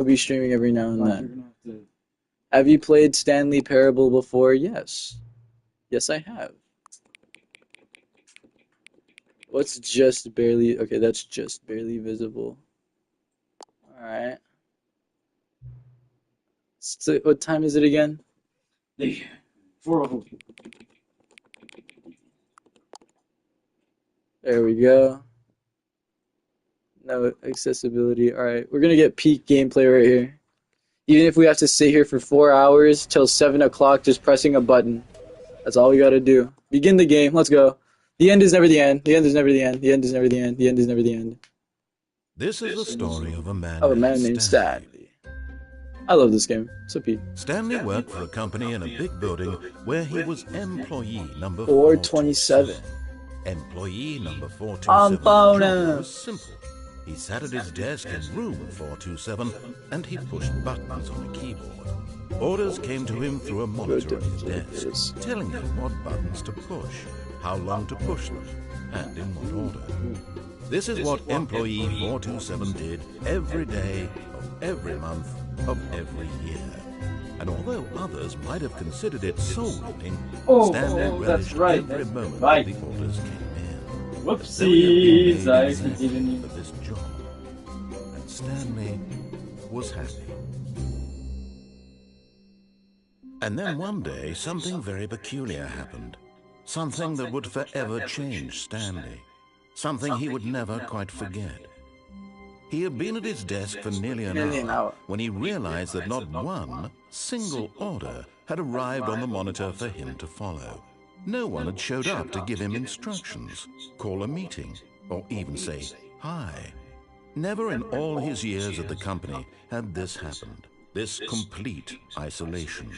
I'll be streaming every now and then. Have you played Stanley Parable before? Yes. Yes, I have. What's just barely... Okay, that's just barely visible. Alright. So, what time is it again? 4:00. There we go. No accessibility. Alright, we're gonna get peak gameplay right here. Even if we have to sit here for 4 hours till 7 o'clock just pressing a button. That's all we gotta do. Begin the game. Let's go. The end is never the end. The end is never the end. The end is never the end. The end is never the end. This is the story of a man named Stanley. I love this game. So Pete. Stanley worked for a company in a big building where he was employee number 427. Employee number 427's I'm job phone. was simple. He sat at his desk in room 427 and he pushed buttons on a keyboard. Orders came to him through a monitor on his desk, telling him what buttons to push, how long to push them, and in what order. This is what employee 427 did every day of every month of every year. And although others might have considered it soul-winning, Stanley relished every moment that the orders came in. Whoopsies, I for didn't. this job. And Stanley was happy. And then one day, something very peculiar happened. Something that would forever change Stanley. Something he would never quite forget. He had been at his desk for nearly an hour when he realized that not one single order had arrived on the monitor for him to follow. No one had showed up to give him instructions, call a meeting, or even say hi. Never in all his years at the company had this happened, this complete isolation.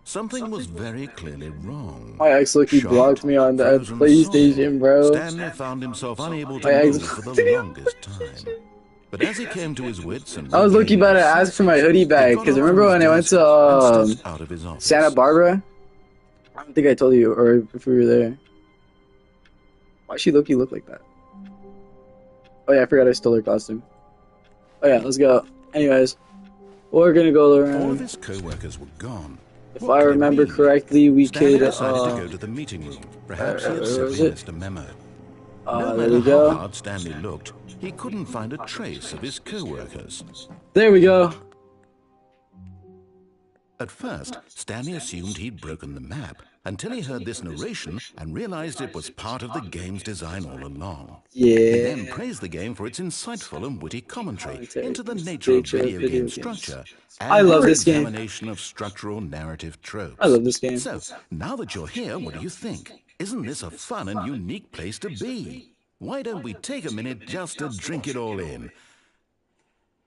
Something was very clearly wrong. My ex Loki blocked me on that PlayStation, bro. Stanley found himself unable to move for the longest time. But as he came to his wits and I was Loki about to ask for my hoodie back, because remember when I went to Santa Barbara? I don't think I told you, or if we were there. Why she Loki look like that? Oh yeah, I forgot I stole her costume. Oh yeah, let's go. Anyways, we're gonna go around. All of his co-workers were gone. If I remember correctly, we Stanley could, decided to go to the meeting room. Perhaps he had simply missed a memo. No there matter we go. how hard Stanley looked, he couldn't find a trace of his co-workers. There we go. At first, Stanley assumed he'd broken the map, until he heard this narration and realized it was part of the game's design all along. Yeah. He then praised the game for its insightful and witty commentary into the nature of video game structure and I love its this game. examination of structural narrative tropes. I love this game. So, now that you're here, what do you think? Isn't this a fun and unique place to be? Why don't we take a minute just to drink it all in?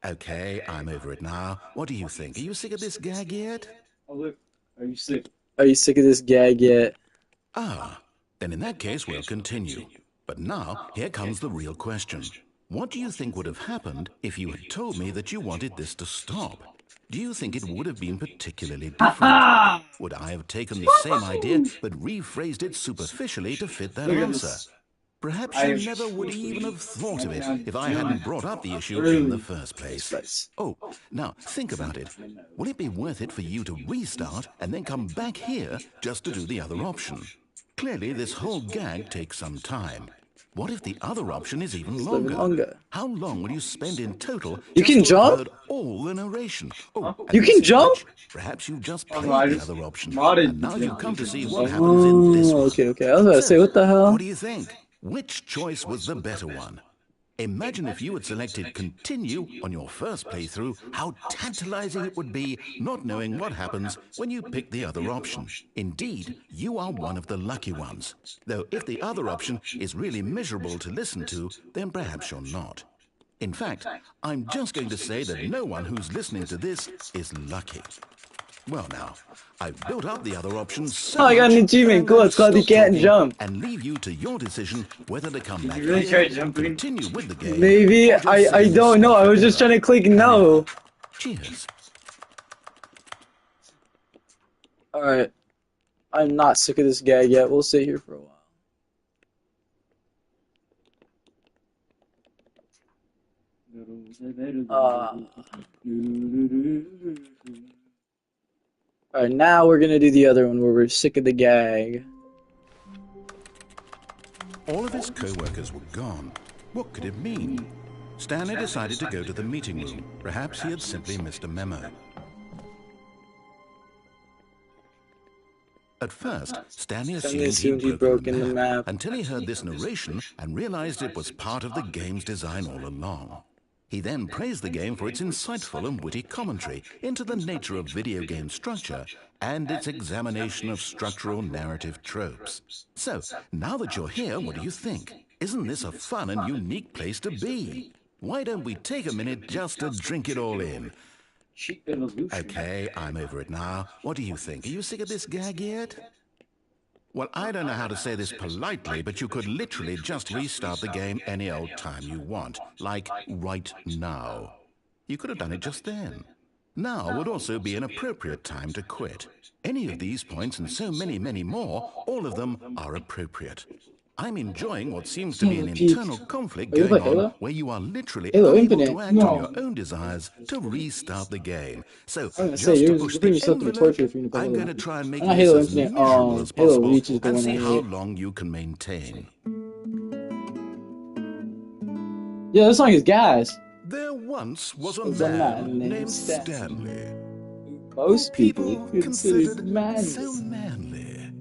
Okay, I'm over it now. What do you think? Are you sick of this gag yet? Oh look, are you sick? Are you sick of this gag yet? Ah, then in that case we'll continue. But now, here comes the real question. What do you think would have happened if you had told me that you wanted this to stop? Do you think it would have been particularly different? Would I have taken the same idea but rephrased it superficially to fit that answer? Perhaps you never would even have thought of it if I hadn't brought up the issue in the first place. Oh, now think about it. Will it be worth it for you to restart and then come back here just to do the other option? Clearly, this whole gag takes some time. What if the other option is even longer? How long will you spend in total? You can jump? Heard all the narration. Oh, You can jump? Perhaps you've just played the other option, and now you've come to see what happens in Oh, this one. okay. I was about to say, what the hell? What do you think? Which choice was the better one? Imagine if you had selected continue on your first playthrough, how tantalizing it would be not knowing what happens when you pick the other option. Indeed, you are one of the lucky ones. Though if the other option is really miserable to listen to, then perhaps you're not. In fact, I'm just going to say that no one who's listening to this is lucky. Well now, I've built up the other options so Oh, I got an achievement. Cool, it's called You Can't Jump. and leave you to your decision whether to come back You really here, tried jumping? continue with the game. Maybe. or just I save don't know. I was yourself just trying to forever. click no. Cheers. Alright. I'm not sick of this gag yet. We'll sit here for a while. Alright, now we're gonna do the other one where we're sick of the gag. All of his co-workers were gone. What could it mean? Stanley decided to go to the meeting room. Perhaps he had simply missed a memo. At first, Stanley assumed he'd broken the map until he heard this narration and realized it was part of the game's design all along. He then praised the game for its insightful and witty commentary into the nature of video game structure and its examination of structural narrative tropes. So, now that you're here, what do you think? Isn't this a fun and unique place to be? Why don't we take a minute just to drink it all in? Okay, I'm over it now. What do you think? Are you sick of this gag yet? Well, I don't know how to say this politely, but you could literally just restart the game any old time you want, like right now. You could have done it just then. Now would also be an appropriate time to quit. Any of these points and so many, many more, all of them are appropriate. I'm enjoying what seems to be an internal conflict going on where you are literally unable to act on your own desires to restart the game. So, just to push the envelope, I'm going to try and make this as miserable as possible and see how long you can maintain. Yeah, this song is gas. There once was a man named Stanley. Most people considered so manly.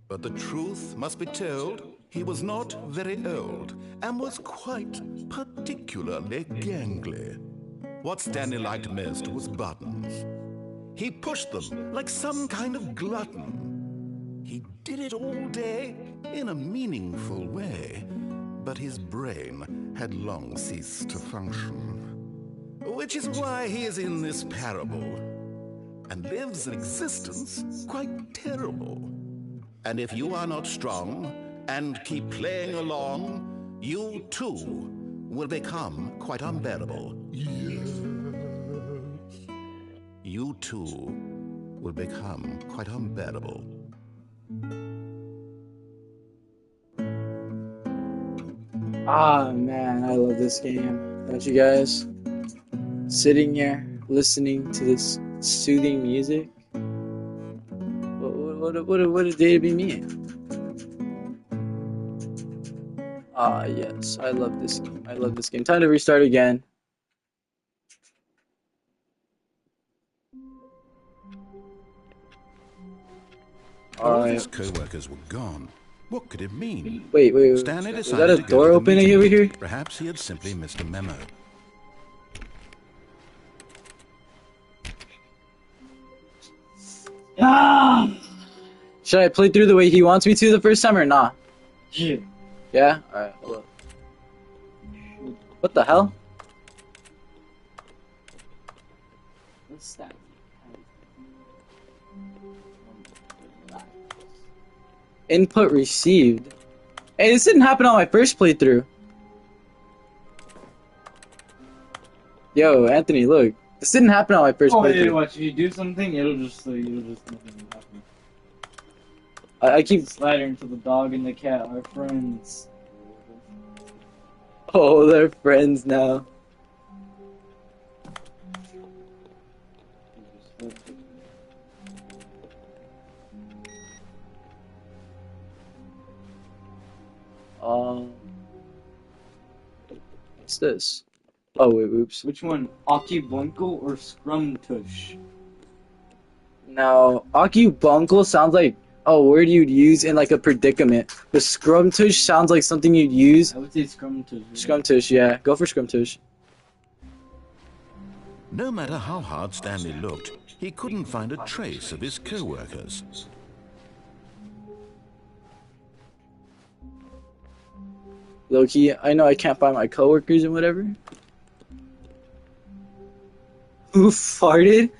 But the truth must be told. He was not very old and was quite particularly gangly. What Stanley liked most was buttons. He pushed them like some kind of glutton. He did it all day in a meaningful way, but his brain had long ceased to function. Which is why he is in this parable and lives an existence quite terrible. And if you are not strong and keep playing along, you too will become quite unbearable. Yes. You too will become quite unbearable. Ah, man, I love this game. Don't you guys? Sitting here, listening to this soothing music. What a day to be me. Ah, yes, I love this game. I love this game. Time to restart again. All of his co-workers were gone. What could it mean? Wait. Stanley Is that a door opening over here? Perhaps he had simply missed a memo. Ah! Should I play through the way he wants me to the first time or not? Yeah. Yeah? Alright, hold up. What the hell? What's that? Input received. Hey, this didn't happen on my first playthrough. Yo, Anthony, look. This didn't happen on my first playthrough. Yeah, watch. If you do something, it'll just nothing happen. I keep Slider into the dog and the cat are friends. Oh, they're friends now. What's this? Oh wait, oops. Which one? Akibunko or Scrumtush? Now, Akibunko sounds like a word you'd use in like a predicament. The Scrumtush sounds like something you'd use. I would say Scrumtush. Scrumtush, yeah. Go for Scrumtush. No matter how hard Stanley looked, he couldn't find a trace of his co-workers. Low-key, I know I can't find my coworkers and whatever. Who farted?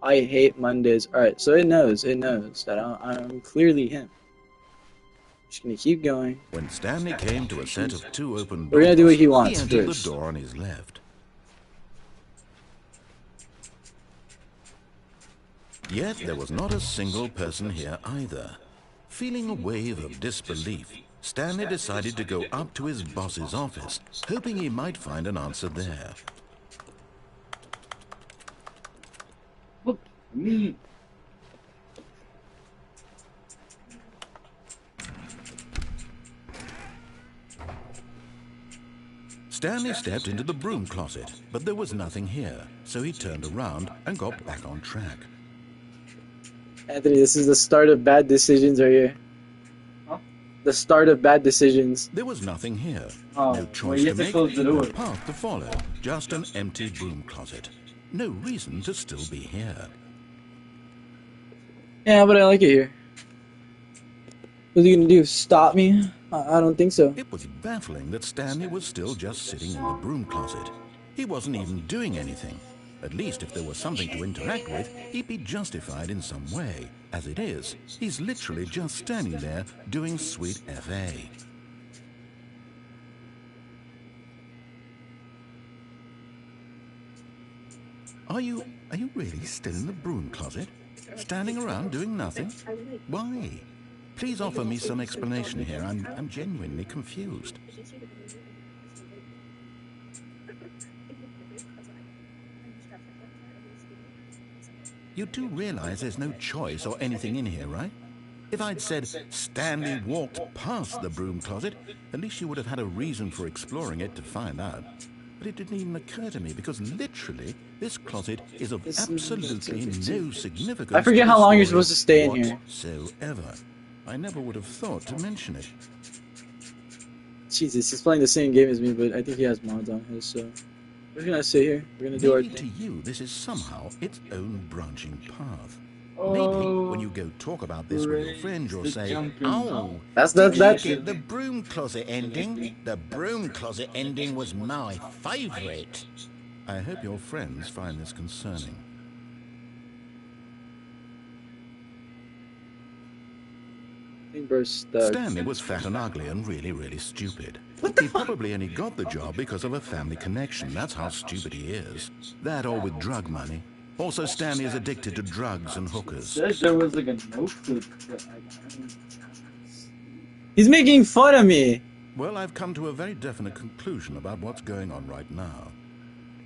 I hate Mondays. Alright, so it knows that I'm clearly him. Just gonna keep going. When Stanley came to a set of two open doors, we're gonna do what he wants entered first. The door on his left. Yet there was not a single person here either. Feeling a wave of disbelief, Stanley decided to go up to his boss's office, hoping he might find an answer there. Look, me. Stanley stepped into the broom closet, but there was nothing here, so he turned around and got back on track. Anthony, this is the start of bad decisions right here. Huh? The start of bad decisions. There was nothing here. Oh, No well, choice you to have to make, close the no door. path to follow, just an empty broom closet. No reason to still be here. Yeah, but I like it here. What's he gonna do? Stop me? I don't think so. It was baffling that Stanley was still just sitting in the broom closet. He wasn't even doing anything. At least if there was something to interact with, he'd be justified in some way. As it is, he's literally just standing there doing sweet FA. Are you really still in the broom closet? Standing around doing nothing? Why? Please offer me some explanation here. I'm genuinely confused. You do realize there's no choice or anything in here, right? If I'd said Stanley walked past the broom closet, at least you would have had a reason for exploring it to find out. But it didn't even occur to me because literally this closet is of absolutely no significance. I forget how long you're supposed to stay in here. Whatsoever. I never would have thought to mention it. Jesus, he's playing the same game as me, but I think he has mods on his, so we're gonna sit here. We're gonna do our Maybe to thing. you this is somehow its own branching path. Oh, Maybe when you go talk about this with your friends, you'll say, "Oh, That's did that. you get the broom closet ending? The broom closet ending was my favorite." I hope your friends find this concerning. Stanley was fat and ugly and really stupid. He probably only got the job because of a family connection. That's how stupid he is. That or with drug money. Also, Stanley is addicted to drugs and hookers. Said there was like a note to He's making fun of me. Well, I've come to a very definite conclusion about what's going on right now.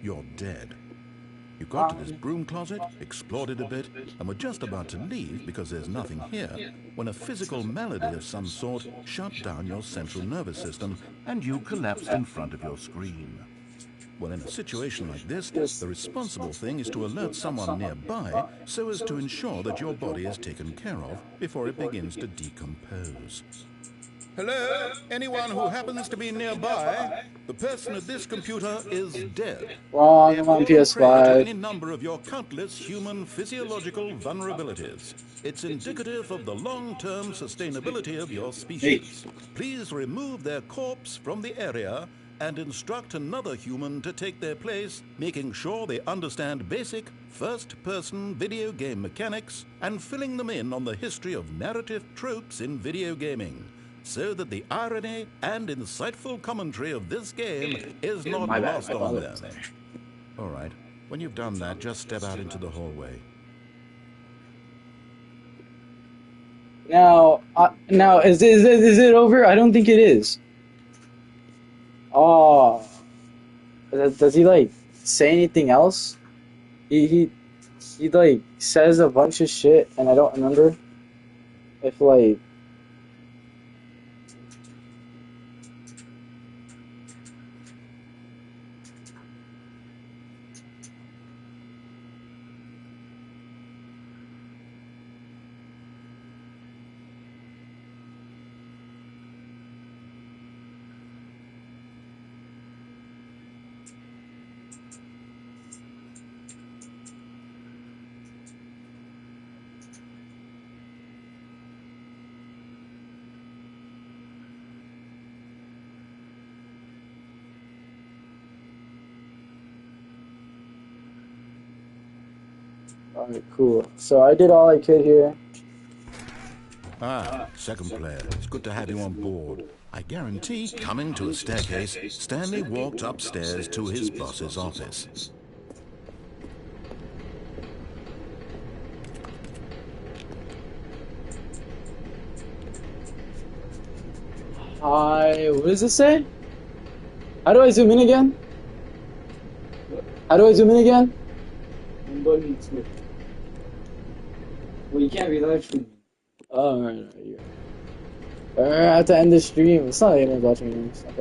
You're dead. You got to this broom closet, explored it a bit, and were just about to leave because there's nothing here, when a physical malady of some sort shut down your central nervous system and you collapsed in front of your screen. Well, in a situation like this, the responsible thing is to alert someone nearby so as to ensure that your body is taken care of before it begins to decompose. Hello? Anyone who happens to be nearby? The person at this computer is dead. Wrong, I'm on Prey to any PS5. number of your countless human physiological vulnerabilities. It's indicative of the long-term sustainability of your species. Please remove their corpse from the area and instruct another human to take their place, making sure they understand basic first-person video game mechanics and filling them in on the history of narrative tropes in video gaming, so that the irony and insightful commentary of this game is not lost on them. All right, when you've done that, just step out into the hallway. Now, is it over? I don't think it is. Oh, does he like say anything else? He like says a bunch of shit, and I don't remember if like. Alright, cool. So I did all I could here. Ah, second player. It's good to have you on board. I guarantee, coming to a staircase, Stanley walked upstairs to his boss's office. Hi, what does this say? How do I zoom in again? How do I zoom in again? One button switch. Well, you can't be live streaming. Oh, right. I have to end the stream. It's not anyone's watching anymore. It's not